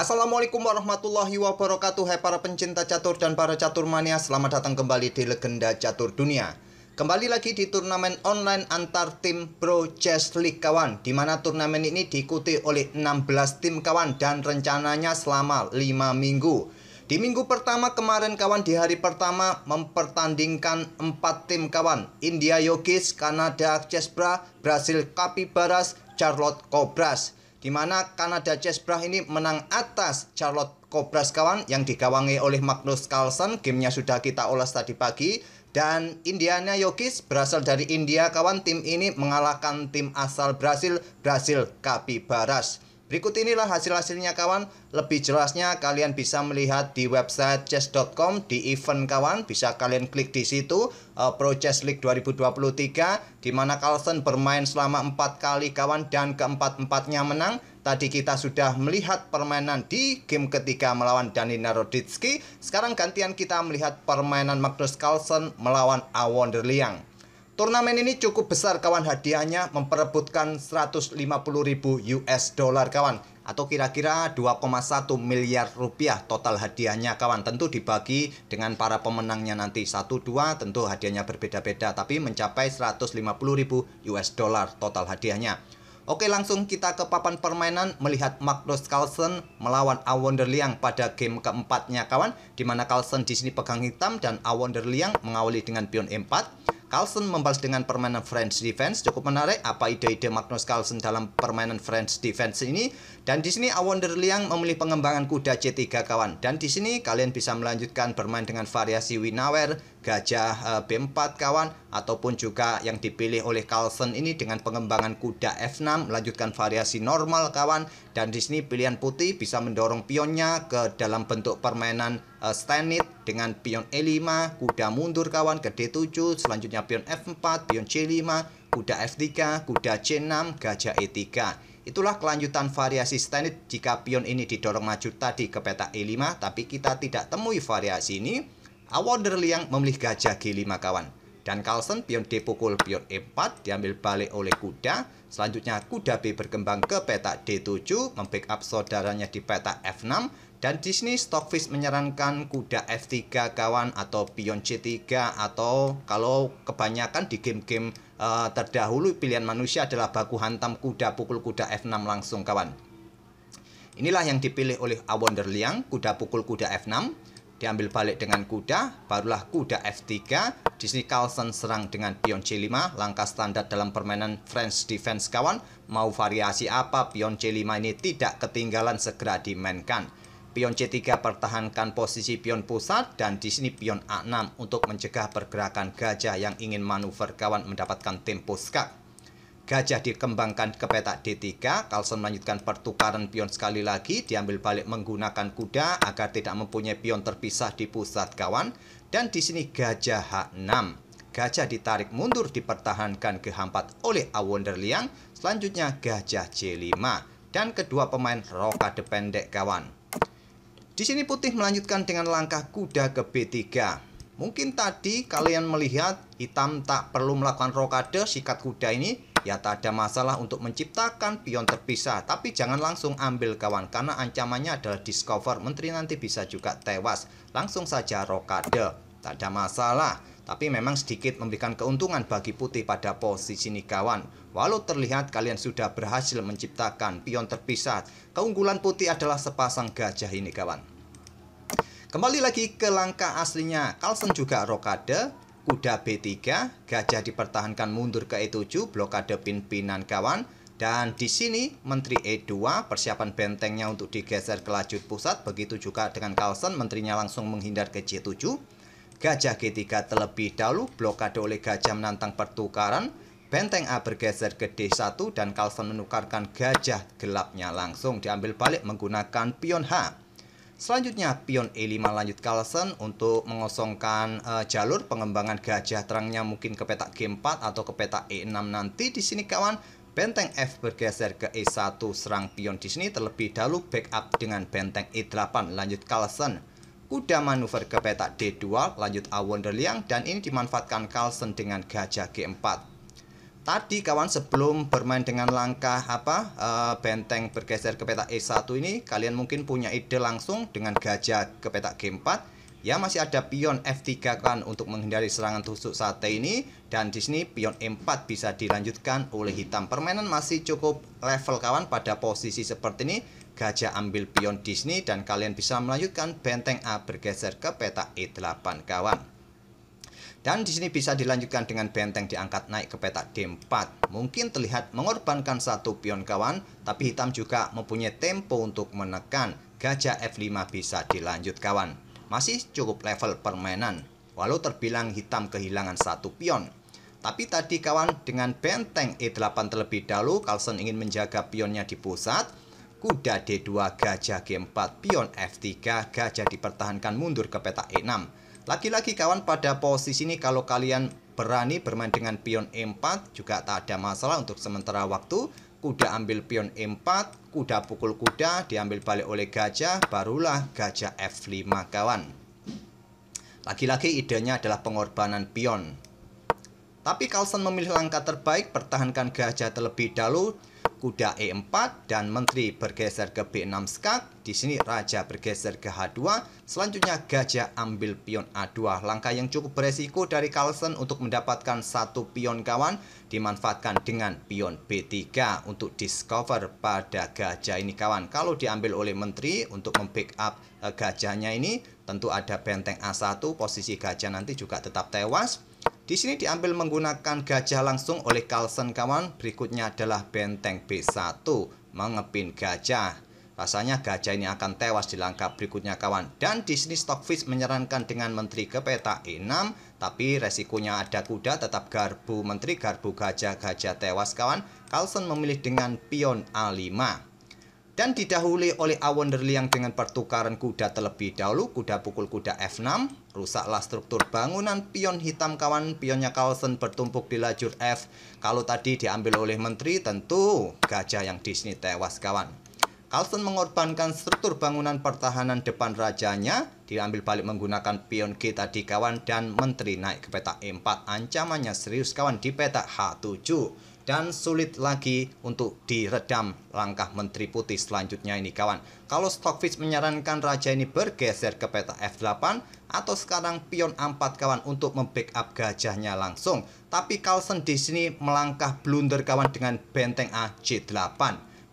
Assalamualaikum warahmatullahi wabarakatuh. Hai para pencinta catur dan para catur mania, selamat datang kembali di Legenda Catur Dunia. Kembali lagi di turnamen online antar tim Pro Chess League kawan, di mana turnamen ini diikuti oleh 16 tim kawan dan rencananya selama 5 minggu. Di minggu pertama kemarin kawan, di hari pertama mempertandingkan 4 tim kawan: India Yogis, Kanada Chessbrah, Brasil Capibaras, Charlotte Cobras. Di mana Kanada Chessbrah ini menang atas Charlotte Cobras kawan, yang digawangi oleh Magnus Carlsen. Gamenya sudah kita ulas tadi pagi. Dan Indiana Yogis berasal dari India kawan. Tim ini mengalahkan tim asal Brasil Capibaras. Berikut inilah hasil-hasilnya kawan. Lebih jelasnya kalian bisa melihat di website chess.com di event kawan. Bisa kalian klik di situ, Pro Chess League 2023, di mana Carlsen bermain selama 4 kali kawan dan keempat-empatnya menang. Tadi kita sudah melihat permainan di game ketiga melawan Dani Naroditsky. Sekarang gantian kita melihat permainan Magnus Carlsen melawan Awonder Liang. Turnamen ini cukup besar kawan, hadiahnya memperebutkan 150.000 US dollar kawan, atau kira-kira 2,1 miliar rupiah total hadiahnya kawan. Tentu dibagi dengan para pemenangnya nanti 1-2, tentu hadiahnya berbeda-beda, tapi mencapai 150.000 US dollar total hadiahnya. Oke, langsung kita ke papan permainan melihat Magnus Carlsen melawan Awonder Liang pada game keempatnya kawan, di mana Carlsen di sini pegang hitam dan Awonder Liang mengawali dengan pion E4. Carlsen membalas dengan permainan French defense. Cukup menarik apa ide-ide Magnus Carlsen dalam permainan French defense ini. Dan di sini Awonder Liang memilih pengembangan kuda C3 kawan. Dan di sini kalian bisa melanjutkan bermain dengan variasi Winawer, gajah B4 kawan, ataupun juga yang dipilih oleh Carlsen ini dengan pengembangan kuda F6, melanjutkan variasi normal kawan. Dan di sini pilihan putih bisa mendorong pionnya ke dalam bentuk permainan stand it dengan pion E5, kuda mundur kawan ke D7, selanjutnya pion F4, pion C5, kuda F3, kuda C6, gajah E3. Itulah kelanjutan variasi stand it jika pion ini didorong maju tadi ke peta E5, tapi kita tidak temui variasi ini. Awonder Liang memilih gajah G5 kawan. Dan Carlsen pion D pukul pion E4 diambil balik oleh kuda. Selanjutnya kuda B berkembang ke peta D7, membackup saudaranya di peta F6. Dan di sini Stockfish menyarankan kuda F3 kawan, atau pion C3, atau kalau kebanyakan di game-game terdahulu pilihan manusia adalah baku hantam kuda pukul kuda F6 langsung kawan. Inilah yang dipilih oleh Awonder Liang, kuda pukul kuda F6. Diambil balik dengan kuda, barulah kuda F3. Di sini Carlsen serang dengan pion C5, langkah standar dalam permainan French defense kawan. Mau variasi apa, pion C5 ini tidak ketinggalan, segera dimainkan. Pion C3 pertahankan posisi pion pusat, dan di sini pion A6 untuk mencegah pergerakan gajah yang ingin manuver kawan mendapatkan tempo skak. Gajah dikembangkan ke peta D3, Carlsen melanjutkan pertukaran pion sekali lagi, diambil balik menggunakan kuda agar tidak mempunyai pion terpisah di pusat kawan. Dan di sini gajah H6. Gajah ditarik mundur, dipertahankan ke H4 oleh Awonder Liang. Selanjutnya gajah C5. Dan kedua pemain rokade pendek kawan. Di sini putih melanjutkan dengan langkah kuda ke B3. Mungkin tadi kalian melihat hitam tak perlu melakukan rokade sikat kuda ini, ya tak ada masalah untuk menciptakan pion terpisah. Tapi jangan langsung ambil kawan, karena ancamannya adalah discover, menteri nanti bisa juga tewas. Langsung saja rokade, tak ada masalah. Tapi memang sedikit memberikan keuntungan bagi putih pada posisi ini kawan. Walau terlihat kalian sudah berhasil menciptakan pion terpisah, keunggulan putih adalah sepasang gajah ini kawan. Kembali lagi ke langkah aslinya, Carlsen juga rokade, kuda B3, gajah dipertahankan mundur ke E7, blokade pin-pinan kawan. Dan di sini menteri E2, persiapan bentengnya untuk digeser ke lajur pusat. Begitu juga dengan Carlsen, menterinya langsung menghindar ke C7. Gajah G3 terlebih dahulu, blokade oleh gajah menantang pertukaran. Benteng A bergeser ke D1 dan Carlsen menukarkan gajah gelapnya langsung, diambil balik menggunakan pion H. Selanjutnya pion E5 lanjut Carlsen untuk mengosongkan jalur pengembangan gajah terangnya mungkin ke peta G4 atau ke peta E6 nanti. Di sini kawan, benteng F bergeser ke E1, serang pion di sini terlebih dahulu, backup dengan benteng E8 lanjut Carlsen. Kuda manuver ke peta D2 lanjut Awonder Liang, dan ini dimanfaatkan Carlsen dengan gajah G4. Tadi kawan, sebelum bermain dengan langkah benteng bergeser ke petak E1 ini, kalian mungkin punya ide langsung dengan gajah ke petak G4. Ya, masih ada pion F3 kan untuk menghindari serangan tusuk sate ini, dan di sini pion E4 bisa dilanjutkan oleh hitam. Permainan masih cukup level kawan pada posisi seperti ini. Gajah ambil pion di sini dan kalian bisa melanjutkan benteng A bergeser ke petak E8 kawan. Dan di sini bisa dilanjutkan dengan benteng diangkat naik ke petak D4. Mungkin terlihat mengorbankan satu pion kawan, tapi hitam juga mempunyai tempo untuk menekan. Gajah F5 bisa dilanjut kawan. Masih cukup level permainan, walau terbilang hitam kehilangan satu pion. Tapi tadi kawan, dengan benteng E8 terlebih dahulu, Carlsen ingin menjaga pionnya di pusat. Kuda D2, gajah G4, pion F3, gajah dipertahankan mundur ke petak E6. Lagi-lagi kawan, pada posisi ini kalau kalian berani bermain dengan pion E4 juga tak ada masalah untuk sementara waktu. Kuda ambil pion E4, kuda pukul kuda, diambil balik oleh gajah, barulah gajah F5 kawan. Lagi-lagi idenya adalah pengorbanan pion. Tapi Carlsen memilih langkah terbaik, pertahankan gajah terlebih dahulu. Kuda E4 dan menteri bergeser ke B6 skak. Di sini raja bergeser ke H2. Selanjutnya gajah ambil pion A2. Langkah yang cukup beresiko dari Carlsen untuk mendapatkan satu pion kawan, dimanfaatkan dengan pion B3 untuk discover pada gajah ini kawan. Kalau diambil oleh menteri untuk membackup gajahnya ini, tentu ada benteng A1, posisi gajah nanti juga tetap tewas. Di sini diambil menggunakan gajah langsung oleh Carlsen kawan. Berikutnya adalah benteng B1, mengepin gajah. Rasanya gajah ini akan tewas di langkah berikutnya kawan. Dan di sini Stockfish menyarankan dengan menteri ke petak E6, tapi resikonya ada kuda, tetap garbu menteri, garbu gajah, gajah tewas kawan. Carlsen memilih dengan pion A5. Dan didahului oleh Awonderliang dengan pertukaran kuda terlebih dahulu. Kuda pukul kuda F6. Rusaklah struktur bangunan pion hitam kawan. Pionnya Carlsen bertumpuk di lajur F. Kalau tadi diambil oleh menteri, tentu gajah yang di sini tewas kawan. Carlsen mengorbankan struktur bangunan pertahanan depan rajanya. Diambil balik menggunakan pion G tadi kawan. Dan menteri naik ke petak E4. Ancamannya serius kawan di petak H7. Dan sulit lagi untuk diredam langkah menteri putih selanjutnya ini kawan. Kalau Stockfish menyarankan raja ini bergeser ke petak F8 atau sekarang pion A4 kawan untuk membackup gajahnya langsung. Tapi Carlsen di sini melangkah blunder kawan dengan benteng A J8.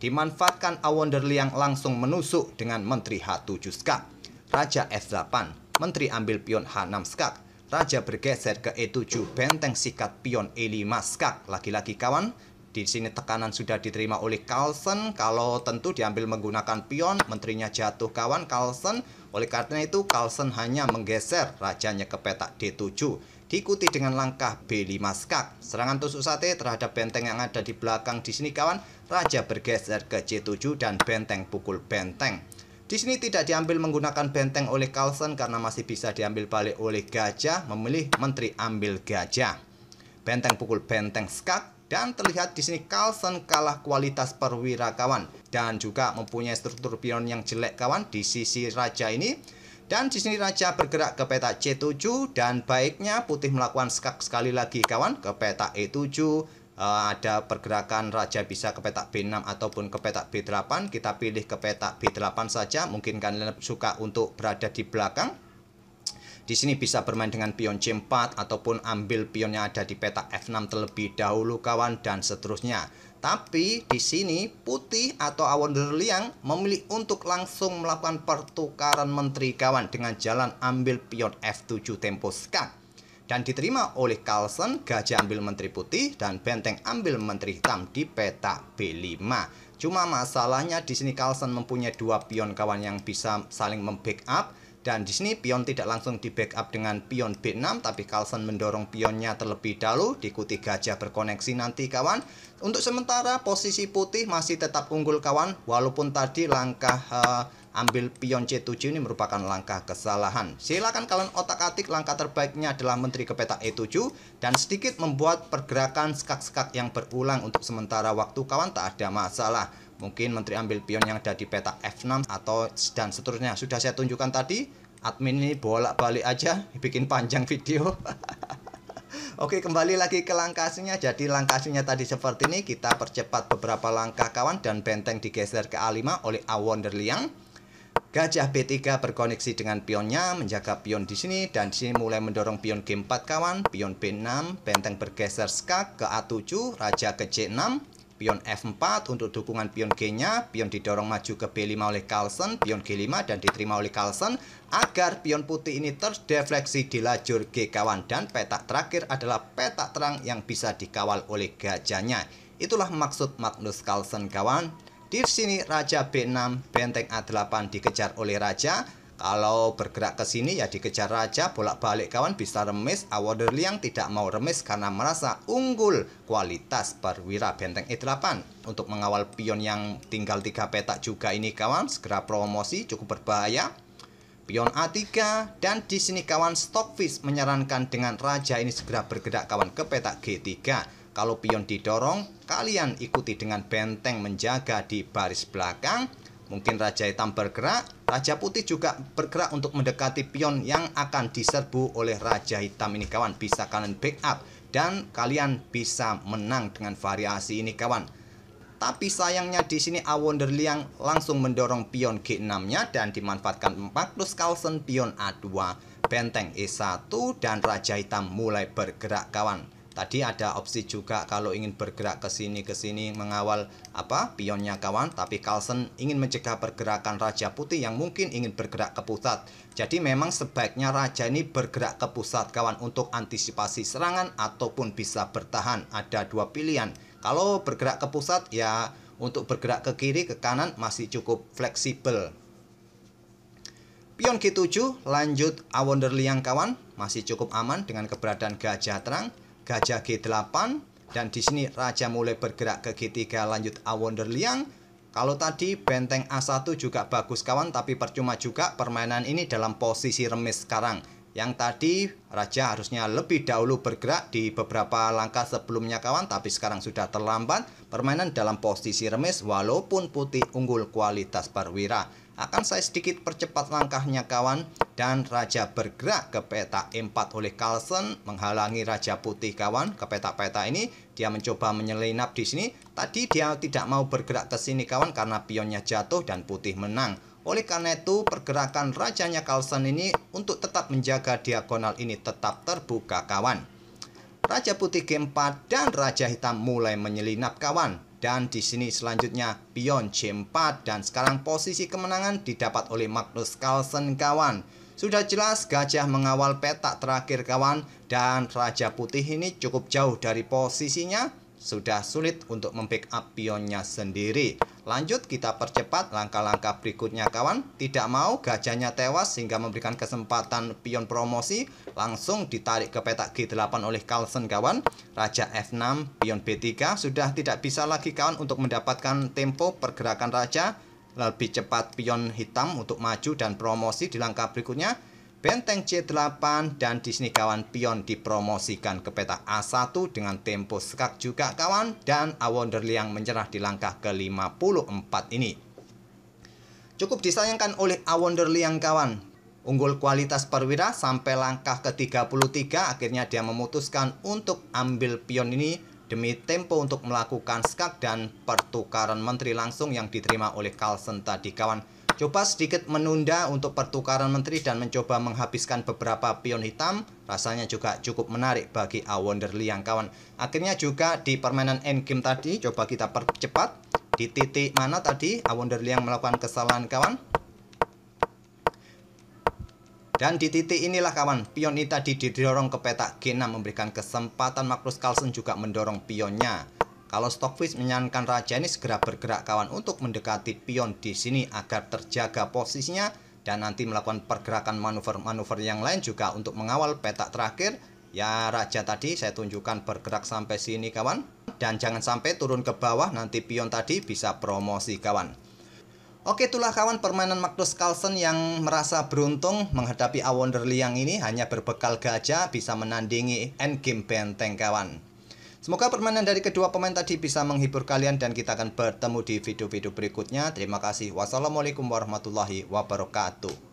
Dimanfaatkan Awonderliang langsung menusuk dengan menteri H7 skak. Raja F8, menteri ambil pion H6 skak. Raja bergeser ke E7, benteng sikat pion E5 skak. Lagi-lagi kawan, di sini tekanan sudah diterima oleh Carlsen. Kalau tentu diambil menggunakan pion, menterinya jatuh kawan Carlsen. Oleh karena itu Carlsen hanya menggeser rajanya ke petak D7. Diikuti dengan langkah B5 skak. Serangan tusuk sate terhadap benteng yang ada di belakang di sini kawan. Raja bergeser ke C7 dan benteng pukul benteng. Di sini tidak diambil menggunakan benteng oleh Carlsen karena masih bisa diambil balik oleh gajah. Memilih menteri ambil gajah. Benteng pukul benteng skak. Dan terlihat di sini Carlsen kalah kualitas perwira kawan. Dan juga mempunyai struktur pion yang jelek kawan di sisi raja ini. Dan di sini raja bergerak ke petak C7. Dan baiknya putih melakukan skak sekali lagi kawan ke petak E7. Ada pergerakan raja bisa ke petak B6 ataupun ke petak B8. Kita pilih ke petak B8 saja. Mungkin kalian suka untuk berada di belakang. Di sini bisa bermain dengan pion C4 ataupun ambil pion yang ada di petak F6 terlebih dahulu kawan, dan seterusnya. Tapi di sini putih atau Awonderliang memilih untuk langsung melakukan pertukaran menteri kawan dengan jalan ambil pion F7 tempo skak. Dan diterima oleh Carlsen, gajah ambil menteri putih dan benteng ambil menteri hitam di petak B5. Cuma masalahnya di sini Carlsen mempunyai dua pion kawan yang bisa saling membackup. Dan di sini pion tidak langsung di backup dengan pion B6, tapi Carlsen mendorong pionnya terlebih dahulu, diikuti gajah berkoneksi nanti kawan. Untuk sementara posisi putih masih tetap unggul kawan, walaupun tadi langkah ambil pion C7 ini merupakan langkah kesalahan. Silakan kalian otak-atik, langkah terbaiknya adalah menteri ke petak E7 dan sedikit membuat pergerakan skak-skak yang berulang untuk sementara waktu kawan, tak ada masalah. Mungkin menteri ambil pion yang ada di petak F6 atau dan seterusnya. Sudah saya tunjukkan tadi. Admin ini bolak-balik aja bikin panjang video. Oke, kembali lagi ke langkah aslinya. Jadi langkah aslinya tadi seperti ini. Kita percepat beberapa langkah kawan dan benteng digeser ke A5 oleh A Wonderliang. Gajah B3 berkoneksi dengan pionnya, menjaga pion di sini, dan di sini mulai mendorong pion G4 kawan, pion B6, benteng bergeser skak ke A7, raja ke C6, pion F4 untuk dukungan pion G-nya, pion didorong maju ke B5 oleh Carlsen, pion G5 dan diterima oleh Carlsen agar pion putih ini terdefleksi di lajur G kawan, dan petak terakhir adalah petak terang yang bisa dikawal oleh gajahnya. Itulah maksud Magnus Carlsen kawan. Di sini raja B6, benteng A8 dikejar oleh raja. Kalau bergerak ke sini ya dikejar raja, bolak-balik kawan bisa remis. A Wonderliang tidak mau remis karena merasa unggul kualitas perwira benteng E8. Untuk mengawal pion yang tinggal 3 petak juga ini kawan, segera promosi cukup berbahaya. Pion A3 dan di sini kawan Stockfish menyarankan dengan raja ini segera bergerak kawan ke petak G3. Kalau pion didorong, kalian ikuti dengan benteng menjaga di baris belakang. Mungkin raja hitam bergerak, raja putih juga bergerak untuk mendekati pion yang akan diserbu oleh raja hitam ini kawan. Bisa kalian backup dan kalian bisa menang dengan variasi ini kawan. Tapi sayangnya di sini A Wonderliang langsung mendorong pion G6-nya dan dimanfaatkan Magnus Carlsen pion A2, benteng E1 dan raja hitam mulai bergerak kawan. Tadi ada opsi juga kalau ingin bergerak ke sini mengawal pionnya kawan, tapi Carlsen ingin mencegah pergerakan raja putih yang mungkin ingin bergerak ke pusat. Jadi memang sebaiknya raja ini bergerak ke pusat kawan untuk antisipasi serangan ataupun bisa bertahan. Ada dua pilihan. Kalau bergerak ke pusat ya untuk bergerak ke kiri ke kanan masih cukup fleksibel. Pion G7 lanjut A Wonderliang kawan, masih cukup aman dengan keberadaan gajah terang. Gajah G8 dan di sini raja mulai bergerak ke G3 lanjut A Wonderliang. Kalau tadi benteng A1 juga bagus kawan, tapi percuma juga permainan ini dalam posisi remis sekarang. Yang tadi raja harusnya lebih dahulu bergerak di beberapa langkah sebelumnya kawan, tapi sekarang sudah terlambat. Permainan dalam posisi remis walaupun putih unggul kualitas perwira. Akan saya sedikit percepat langkahnya kawan, dan raja bergerak ke peta E4 oleh Carlsen menghalangi raja putih kawan. Ke peta-peta ini dia mencoba menyelinap di sini. Tadi dia tidak mau bergerak ke sini kawan karena pionnya jatuh dan putih menang. Oleh karena itu pergerakan rajanya Carlsen ini untuk tetap menjaga diagonal ini tetap terbuka kawan. Raja putih G4 dan raja hitam mulai menyelinap kawan. Dan di sini selanjutnya pion C4 dan sekarang posisi kemenangan didapat oleh Magnus Carlsen kawan. Sudah jelas gajah mengawal petak terakhir kawan, dan raja putih ini cukup jauh dari posisinya. Sudah sulit untuk membackup pionnya sendiri. Lanjut kita percepat langkah-langkah berikutnya kawan. Tidak mau gajahnya tewas sehingga memberikan kesempatan pion promosi. Langsung ditarik ke petak G8 oleh Carlsen kawan. Raja F6, pion B3 sudah tidak bisa lagi kawan untuk mendapatkan tempo pergerakan raja. Lebih cepat pion hitam untuk maju dan promosi di langkah berikutnya. Benteng C8 dan di sini kawan pion dipromosikan ke petak A1 dengan tempo skak juga kawan, dan A Wonderliang menyerah di langkah ke-54 ini. Cukup disayangkan oleh A Wonderliang kawan. Unggul kualitas perwira sampai langkah ke-33 akhirnya dia memutuskan untuk ambil pion ini demi tempo untuk melakukan skak dan pertukaran menteri langsung yang diterima oleh Carlsen tadi kawan. Coba sedikit menunda untuk pertukaran menteri dan mencoba menghabiskan beberapa pion hitam. Rasanya juga cukup menarik bagi A Wonderliang kawan. Akhirnya juga di permainan endgame tadi, coba kita percepat. Di titik mana tadi A Wonderliang melakukan kesalahan kawan? Dan di titik inilah kawan, pion ini tadi didorong ke petak G6 memberikan kesempatan Magnus Carlsen juga mendorong pionnya. Kalau Stockfish menyarankan raja ini segera bergerak kawan untuk mendekati pion di sini agar terjaga posisinya dan nanti melakukan pergerakan manuver-manuver yang lain juga untuk mengawal petak terakhir. Ya raja tadi saya tunjukkan bergerak sampai sini kawan, dan jangan sampai turun ke bawah, nanti pion tadi bisa promosi kawan. Oke, itulah kawan permainan Magnus Carlsen yang merasa beruntung menghadapi A Wonderliang ini hanya berbekal gajah bisa menandingi endgame benteng kawan. Semoga permainan dari kedua pemain tadi bisa menghibur kalian dan kita akan bertemu di video-video berikutnya. Terima kasih. Wassalamualaikum warahmatullahi wabarakatuh.